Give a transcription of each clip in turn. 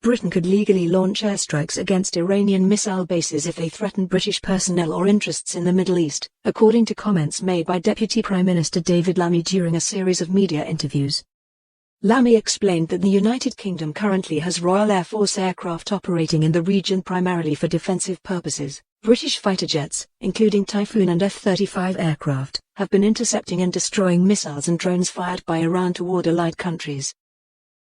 Britain could legally launch airstrikes against Iranian missile bases if they threatened British personnel or interests in the Middle East, according to comments made by Deputy Prime Minister David Lammy during a series of media interviews. Lammy explained that the United Kingdom currently has Royal Air Force aircraft operating in the region primarily for defensive purposes. British fighter jets, including Typhoon and F-35 aircraft, have been intercepting and destroying missiles and drones fired by Iran toward allied countries.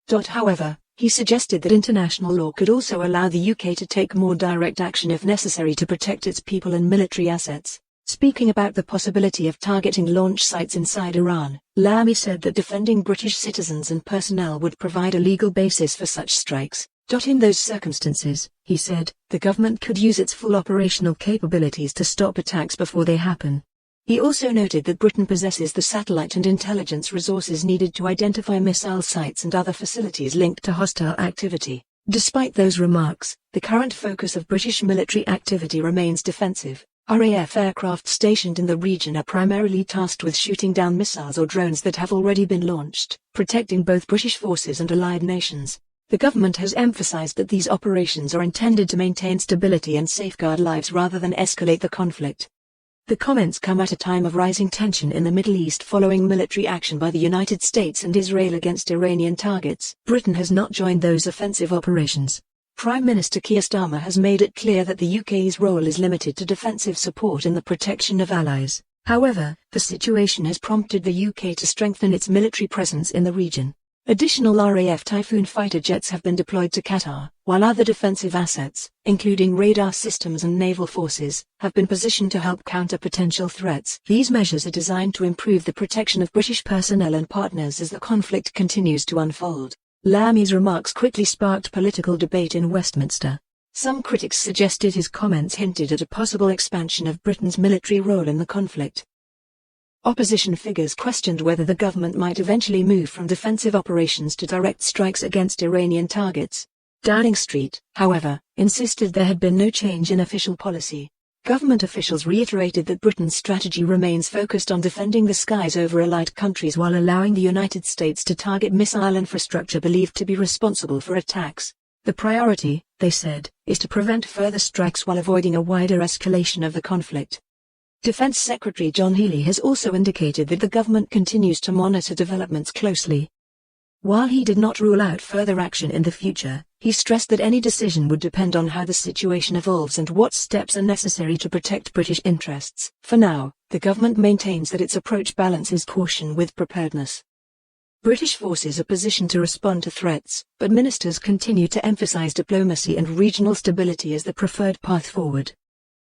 However, he suggested that international law could also allow the UK to take more direct action if necessary to protect its people and military assets. Speaking about the possibility of targeting launch sites inside Iran, Lammy said that defending British citizens and personnel would provide a legal basis for such strikes. In those circumstances, he said, the government could use its full operational capabilities to stop attacks before they happen. He also noted that Britain possesses the satellite and intelligence resources needed to identify missile sites and other facilities linked to hostile activity. Despite those remarks, the current focus of British military activity remains defensive. RAF aircraft stationed in the region are primarily tasked with shooting down missiles or drones that have already been launched, protecting both British forces and allied nations. The government has emphasized that these operations are intended to maintain stability and safeguard lives rather than escalate the conflict. The comments come at a time of rising tension in the Middle East following military action by the United States and Israel against Iranian targets. Britain has not joined those offensive operations. Prime Minister Keir Starmer has made it clear that the UK's role is limited to defensive support and the protection of allies. However, the situation has prompted the UK to strengthen its military presence in the region. Additional RAF Typhoon fighter jets have been deployed to Qatar, while other defensive assets, including radar systems and naval forces, have been positioned to help counter potential threats. These measures are designed to improve the protection of British personnel and partners as the conflict continues to unfold. Lammy's remarks quickly sparked political debate in Westminster. Some critics suggested his comments hinted at a possible expansion of Britain's military role in the conflict. Opposition figures questioned whether the government might eventually move from defensive operations to direct strikes against Iranian targets. Downing Street, however, insisted there had been no change in official policy. Government officials reiterated that Britain's strategy remains focused on defending the skies over allied countries while allowing the United States to target missile infrastructure believed to be responsible for attacks. The priority, they said, is to prevent further strikes while avoiding a wider escalation of the conflict. Defense Secretary John Healey has also indicated that the government continues to monitor developments closely. While he did not rule out further action in the future, he stressed that any decision would depend on how the situation evolves and what steps are necessary to protect British interests. For now, the government maintains that its approach balances caution with preparedness. British forces are positioned to respond to threats, but ministers continue to emphasize diplomacy and regional stability as the preferred path forward.